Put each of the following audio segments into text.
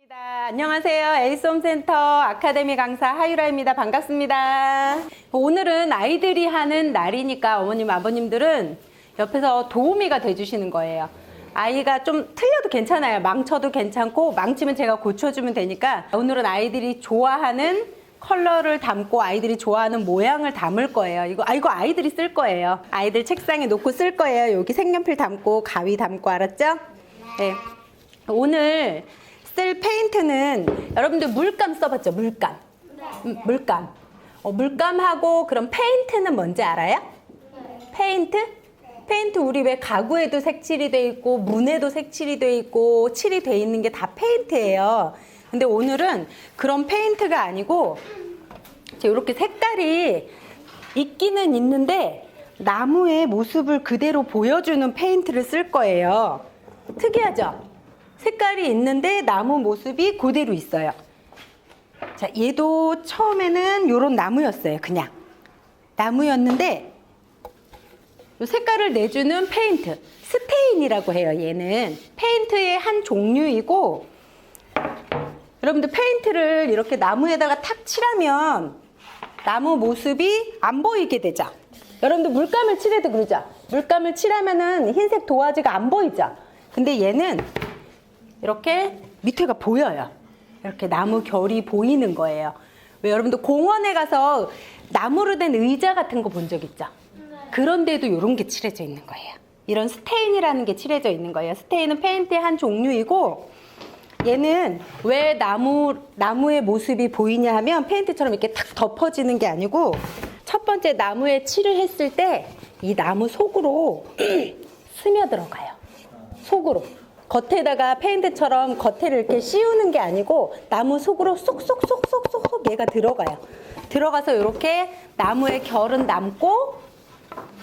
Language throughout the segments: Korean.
안녕하세요. 에이스홈센터 아카데미 강사 하유라입니다. 반갑습니다. 오늘은 아이들이 하는 날이니까 어머님, 아버님들은 옆에서 도우미가 돼주시는 거예요. 아이가 좀 틀려도 괜찮아요. 망쳐도 괜찮고 망치면 제가 고쳐주면 되니까 오늘은 아이들이 좋아하는 컬러를 담고 아이들이 좋아하는 모양을 담을 거예요. 이거 아이들이 쓸 거예요. 아이들 책상에 놓고 쓸 거예요. 여기 색연필 담고 가위 담고, 알았죠? 네. 오늘 쓸 페인트는 여러분들 물감 써봤죠? 물감. 물감. 물감하고 그럼 페인트는 뭔지 알아요? 페인트? 페인트 우리 왜 가구에도 색칠이 돼 있고 문에도 색칠이 돼 있고 칠이 돼 있는 게 다 페인트예요. 근데 오늘은 그런 페인트가 아니고 이렇게 색깔이 있기는 있는데 나무의 모습을 그대로 보여주는 페인트를 쓸 거예요. 특이하죠? 색깔이 있는데 나무 모습이 그대로 있어요. 자, 얘도 처음에는 요런 나무였어요. 그냥 나무였는데 요 색깔을 내주는 페인트, 스테인이라고 해요. 얘는 페인트의 한 종류이고, 여러분들 페인트를 이렇게 나무에다가 탁 칠하면 나무 모습이 안 보이게 되죠. 여러분들 물감을 칠해도 그러죠. 물감을 칠하면은 흰색 도화지가 안 보이죠. 근데 얘는 이렇게 밑에가 보여요. 이렇게 나무 결이 보이는 거예요. 왜 여러분들 공원에 가서 나무로 된 의자 같은 거 본 적 있죠? 그런데도 이런 게 칠해져 있는 거예요. 이런 스테인이라는 게 칠해져 있는 거예요. 스테인은 페인트의 한 종류이고, 얘는 왜 나무의 모습이 보이냐 하면 페인트처럼 이렇게 탁 덮어지는 게 아니고, 첫 번째 나무에 칠을 했을 때 이 나무 속으로 스며들어가요. 속으로. 겉에다가 페인트처럼 겉에를 이렇게 씌우는 게 아니고 나무 속으로 쏙쏙쏙쏙쏙 얘가 들어가요. 들어가서 이렇게 나무의 결은 남고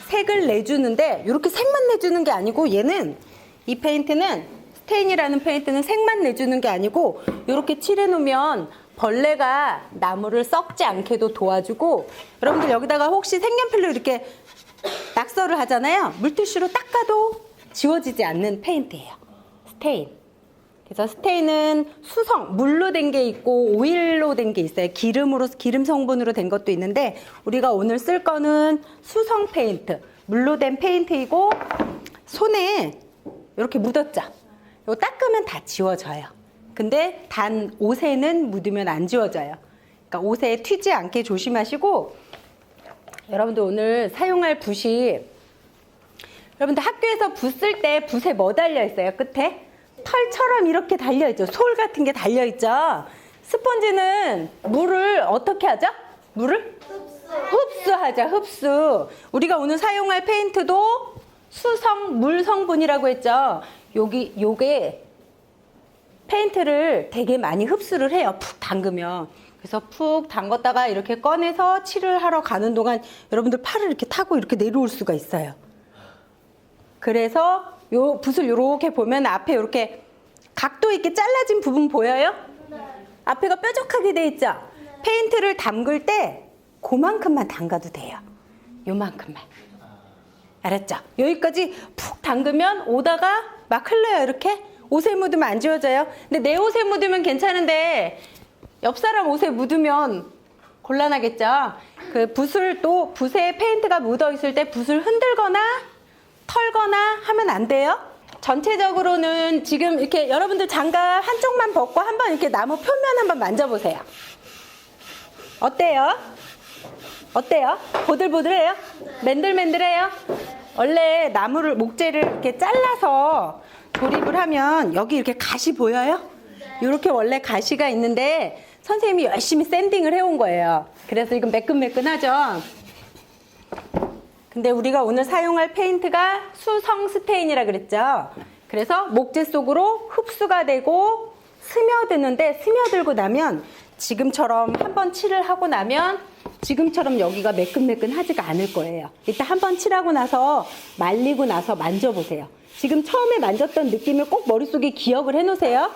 색을 내주는데, 이렇게 색만 내주는 게 아니고, 얘는 이 페인트는 스테인이라는 페인트는 색만 내주는 게 아니고 이렇게 칠해 놓으면 벌레가 나무를 썩지 않게도 도와주고, 여러분들 여기다가 혹시 색연필로 이렇게 낙서를 하잖아요. 물티슈로 닦아도 지워지지 않는 페인트예요. 스테인. 그래서 스테인은 수성, 물로 된 게 있고 오일로 된 게 있어요. 기름 성분으로 된 것도 있는데, 우리가 오늘 쓸 거는 수성 페인트, 물로 된 페인트이고, 손에 이렇게 묻었죠. 이거 닦으면 다 지워져요. 근데 단 옷에는 묻으면 안 지워져요. 그러니까 옷에 튀지 않게 조심하시고, 여러분들 오늘 사용할 붓이, 여러분들 학교에서 붓 쓸 때 붓에 뭐 달려 있어요? 끝에? 털처럼 이렇게 달려 있죠. 솔 같은 게 달려 있죠. 스펀지는 물을 어떻게 하죠? 물을? 흡수하죠. 흡수. 우리가 오늘 사용할 페인트도 수성, 물 성분이라고 했죠. 요게 페인트를 되게 많이 흡수를 해요. 푹 담그면. 그래서 푹 담갔다가 이렇게 꺼내서 칠을 하러 가는 동안 여러분들 팔을 이렇게 타고 이렇게 내려올 수가 있어요. 그래서 요 붓을 이렇게 보면 앞에 이렇게 각도 있게 잘라진 부분 보여요? 네. 앞에가 뾰족하게 돼 있죠? 페인트를 담글 때 그만큼만 담가도 돼요. 요만큼만. 알았죠? 여기까지 푹 담그면 오다가 막 흘러요. 이렇게 옷에 묻으면 안 지워져요. 근데 내 옷에 묻으면 괜찮은데 옆 사람 옷에 묻으면 곤란하겠죠? 그 붓을 또 붓에 페인트가 묻어 있을 때 붓을 흔들거나 털거나 하면 안 돼요. 전체적으로는 지금 이렇게 여러분들 장갑 한쪽만 벗고 한번 이렇게 나무 표면 한번 만져보세요. 어때요? 어때요? 보들보들해요? 맨들맨들해요? 원래 나무를, 목재를 이렇게 잘라서 조립을 하면 여기 이렇게 가시 보여요? 이렇게 원래 가시가 있는데 선생님이 열심히 샌딩을 해온 거예요. 그래서 이건 매끈매끈하죠? 근데 우리가 오늘 사용할 페인트가 수성 스테인이라 그랬죠. 그래서 목재 속으로 흡수가 되고 스며드는데, 스며들고 나면 지금처럼 한번 칠을 하고 나면 지금처럼 여기가 매끈매끈하지가 않을 거예요. 이따 한번 칠하고 나서 말리고 나서 만져보세요. 지금 처음에 만졌던 느낌을 꼭 머릿속에 기억을 해놓으세요.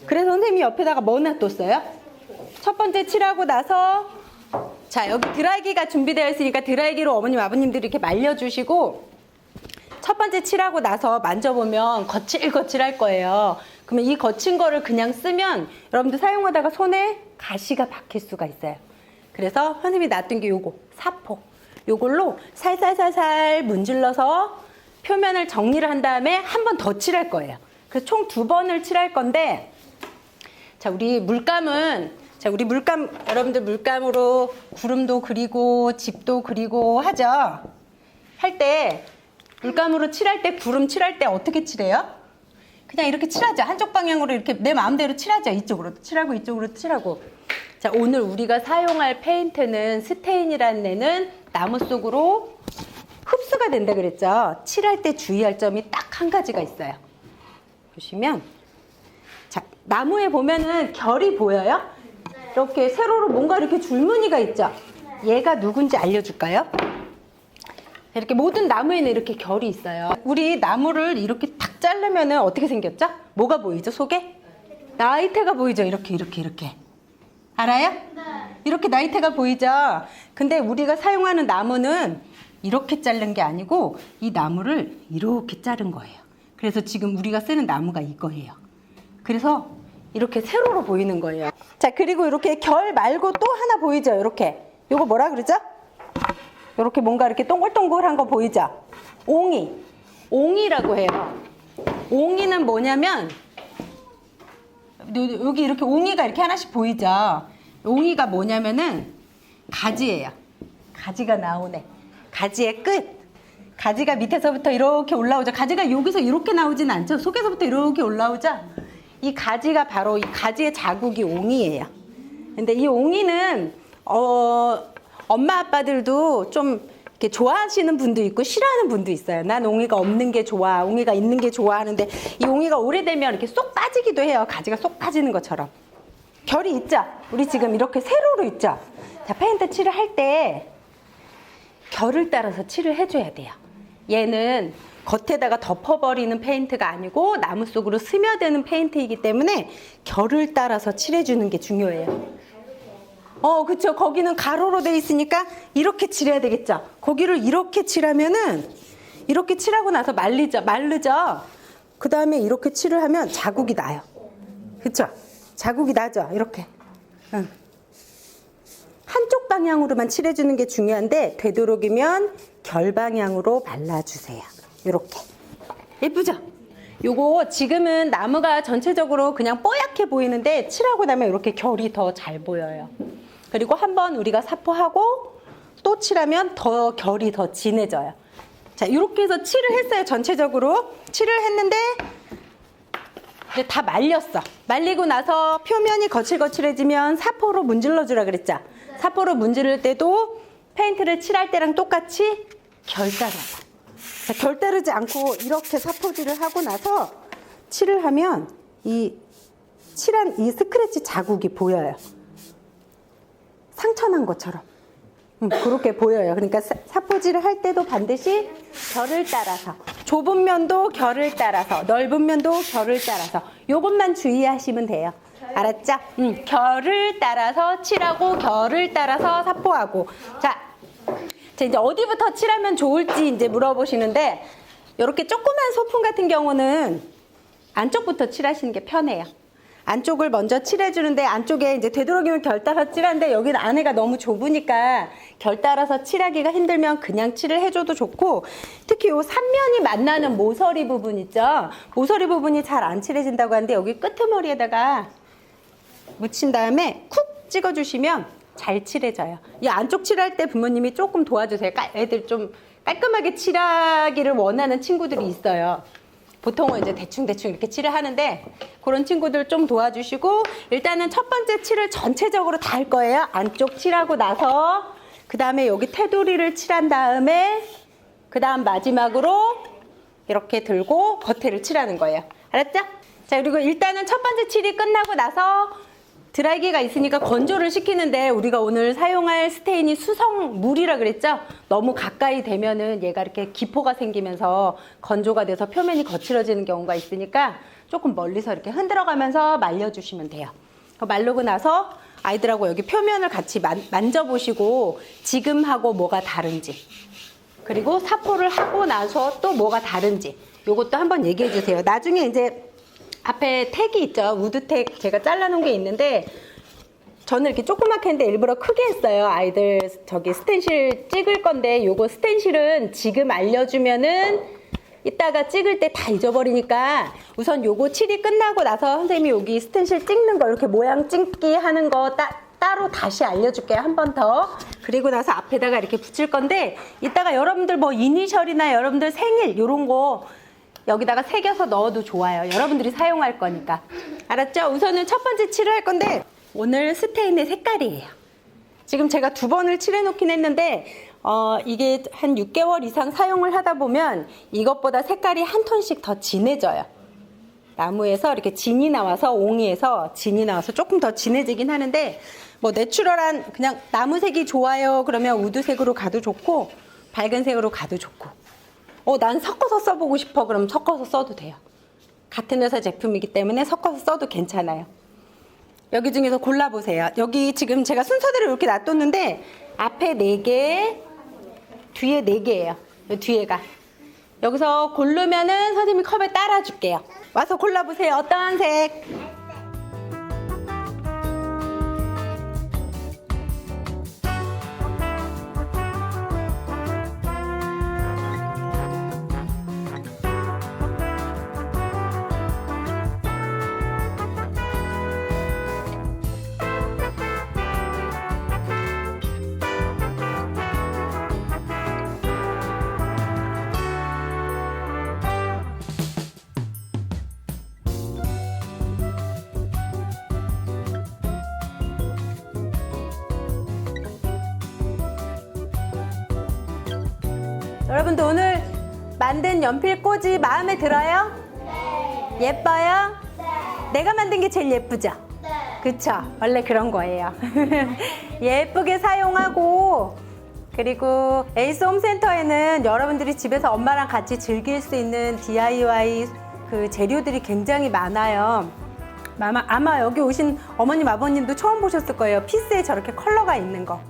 그래서 선생님이 옆에다가 뭐 놔뒀어요? 첫 번째 칠하고 나서, 자, 여기 드라이기가 준비되어 있으니까 드라이기로 어머님, 아버님들이 이렇게 말려주시고, 첫 번째 칠하고 나서 만져보면 거칠거칠할 거예요. 그러면 이 거친 거를 그냥 쓰면 여러분들 사용하다가 손에 가시가 박힐 수가 있어요. 그래서 선생님이 놔둔 게 요거 사포. 요걸로 살살살살 문질러서 표면을 정리를 한 다음에 한 번 더 칠할 거예요. 그래서 총 2번을 칠할 건데, 자, 우리 물감은, 자, 우리 물감, 여러분들 물감으로 구름도 그리고 집도 그리고 하죠? 할 때, 물감으로 칠할 때, 구름 칠할 때 어떻게 칠해요? 그냥 이렇게 칠하죠. 한쪽 방향으로 이렇게 내 마음대로 칠하죠. 이쪽으로도 칠하고, 이쪽으로도 칠하고. 자, 오늘 우리가 사용할 페인트는 스테인이라는 애는 나무 속으로 흡수가 된다 그랬죠. 칠할 때 주의할 점이 딱 한 가지가 있어요. 보시면, 자, 나무에 보면은 결이 보여요? 이렇게 세로로 뭔가 이렇게 줄무늬가 있죠? 얘가 누군지 알려줄까요? 이렇게 모든 나무에는 이렇게 결이 있어요. 우리 나무를 이렇게 탁 자르면은 어떻게 생겼죠? 뭐가 보이죠? 속에? 나이테가 보이죠? 이렇게. 알아요? 이렇게 나이테가 보이죠? 근데 우리가 사용하는 나무는 이렇게 자른 게 아니고 이 나무를 이렇게 자른 거예요. 그래서 지금 우리가 쓰는 나무가 이거예요. 그래서 이렇게 세로로 보이는 거예요. 자, 그리고 이렇게 결 말고 또 하나 보이죠? 이렇게. 요거 뭐라 그러죠? 이렇게 뭔가 이렇게 동글동글한 거 보이죠? 옹이. 옹이라고 해요. 옹이는 뭐냐면 여기 이렇게 옹이가 이렇게 하나씩 보이죠? 옹이가 뭐냐면은 가지예요. 가지가 나오네. 가지의 끝. 가지가 밑에서부터 이렇게 올라오죠. 가지가 여기서 이렇게 나오진 않죠. 속에서부터 이렇게 올라오죠. 이 가지가 바로 이 가지의 자국이 옹이에요. 근데 이 옹이는 엄마 아빠들도 좀 이렇게 좋아하시는 분도 있고 싫어하는 분도 있어요. 난 옹이가 없는 게 좋아, 옹이가 있는 게 좋아 하는데 이 옹이가 오래되면 이렇게 쏙 빠지기도 해요. 가지가 쏙 빠지는 것처럼. 결이 있죠? 우리 지금 이렇게 세로로 있죠? 자, 페인트 칠을 할 때 결을 따라서 칠을 해줘야 돼요. 얘는 겉에다가 덮어버리는 페인트가 아니고 나무 속으로 스며드는 페인트이기 때문에 결을 따라서 칠해주는 게 중요해요. 그쵸. 거기는 가로로 돼 있으니까 이렇게 칠해야 되겠죠. 거기를 이렇게 칠하면은 이렇게 칠하고 나서 마르죠. 그 다음에 이렇게 칠을 하면 자국이 나요. 그쵸? 자국이 나죠. 이렇게. 응. 한쪽 방향으로만 칠해주는 게 중요한데 되도록이면 결 방향으로 발라주세요. 이렇게. 예쁘죠? 요거 지금은 나무가 전체적으로 그냥 뽀얗게 보이는데 칠하고 나면 이렇게 결이 더 잘 보여요. 그리고 한번 우리가 사포하고 또 칠하면 더 결이 더 진해져요. 자, 이렇게 해서 칠을 했어요. 전체적으로 칠을 했는데 이제 다 말렸어. 말리고 나서 표면이 거칠거칠해지면 사포로 문질러 주라 그랬죠. 사포로 문지를 때도 페인트를 칠할 때랑 똑같이 결 따라서. 자, 결 따르지 않고 이렇게 사포질을 하고 나서 칠을 하면 이 칠한 이 스크래치 자국이 보여요. 상처난 것처럼. 그렇게 보여요. 그러니까 사포질을 할 때도 반드시 결을 따라서, 좁은 면도 결을 따라서, 넓은 면도 결을 따라서 요것만 주의하시면 돼요. 알았죠? 결을 따라서 칠하고 결을 따라서 사포하고. 자, 이제 어디부터 칠하면 좋을지 이제 물어보시는데 이렇게 조그만 소품 같은 경우는 안쪽부터 칠하시는 게 편해요. 안쪽을 먼저 칠해주는데 안쪽에 이제 되도록이면 결 따라서 칠하는데 여기는 안에가 너무 좁으니까 결 따라서 칠하기가 힘들면 그냥 칠을 해줘도 좋고, 특히 요 삼면이 만나는 모서리 부분 있죠? 모서리 부분이 잘 안 칠해진다고 하는데 여기 끄트머리에다가 묻힌 다음에 쿡 찍어주시면 잘 칠해져요. 이 안쪽 칠할 때 부모님이 조금 도와주세요. 애들 좀 깔끔하게 칠하기를 원하는 친구들이 있어요. 보통은 이제 대충 이렇게 칠을 하는데 그런 친구들 좀 도와주시고, 일단은 첫 번째 칠을 전체적으로 다 할 거예요. 안쪽 칠하고 나서 그 다음에 여기 테두리를 칠한 다음에 그 다음 마지막으로 이렇게 들고 겉에를 칠하는 거예요. 알았죠? 자, 그리고 일단은 첫 번째 칠이 끝나고 나서 드라이기가 있으니까 건조를 시키는데 우리가 오늘 사용할 스테인이 수성물이라 그랬죠? 너무 가까이 되면은 얘가 이렇게 기포가 생기면서 건조가 돼서 표면이 거칠어지는 경우가 있으니까 조금 멀리서 이렇게 흔들어가면서 말려주시면 돼요. 말르고 나서 아이들하고 여기 표면을 같이 만져보시고 지금하고 뭐가 다른지, 그리고 사포를 하고 나서 또 뭐가 다른지 요것도 한번 얘기해 주세요. 나중에 이제 앞에 택이 있죠. 우드택 제가 잘라놓은 게 있는데 저는 이렇게 조그맣게 했는데 일부러 크게 했어요. 아이들 저기 스텐실 찍을 건데 요거 스텐실은 지금 알려주면은 이따가 찍을 때 다 잊어버리니까 우선 요거 칠이 끝나고 나서 선생님이 여기 스텐실 찍는 거 이렇게 모양 찍기 하는 거 따로 다시 알려줄게요. 한 번 더. 그리고 나서 앞에다가 이렇게 붙일 건데 이따가 여러분들 뭐 이니셜이나 여러분들 생일 요런 거 여기다가 새겨서 넣어도 좋아요. 여러분들이 사용할 거니까. 알았죠? 우선은 첫 번째 칠을 할 건데 오늘 스테인의 색깔이에요. 지금 제가 2번을 칠해 놓긴 했는데 이게 한 6개월 이상 사용을 하다 보면 이것보다 색깔이 한 톤씩 더 진해져요. 나무에서 이렇게 진이 나와서 옹이에서 진이 나와서 조금 더 진해지긴 하는데 뭐 내추럴한 그냥 나무색이 좋아요 그러면 우드색으로 가도 좋고 밝은 색으로 가도 좋고 난 섞어서 써보고 싶어 그럼 섞어서 써도 돼요. 같은 회사 제품이기 때문에 섞어서 써도 괜찮아요. 여기 중에서 골라보세요. 여기 지금 제가 순서대로 이렇게 놔뒀는데 앞에 4개 뒤에 4개예요. 뒤에가 여기서 고르면은 선생님이 컵에 따라줄게요. 와서 골라보세요. 어떤 색? 여러분들 오늘 만든 연필꽂이 마음에 들어요? 네. 예뻐요? 네. 내가 만든 게 제일 예쁘죠? 네. 그쵸? 원래 그런 거예요. 예쁘게 사용하고 그리고 에이스 홈센터에는 여러분들이 집에서 엄마랑 같이 즐길 수 있는 DIY 그 재료들이 굉장히 많아요. 아마 여기 오신 어머님 아버님도 처음 보셨을 거예요. 피스에 저렇게 컬러가 있는 거.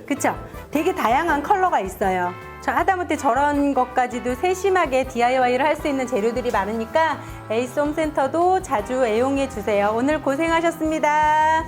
그쵸? 되게 다양한 컬러가 있어요. 하다못해 저런 것까지도 세심하게 DIY를 할 수 있는 재료들이 많으니까 에이스 홈센터도 자주 애용해 주세요. 오늘 고생하셨습니다.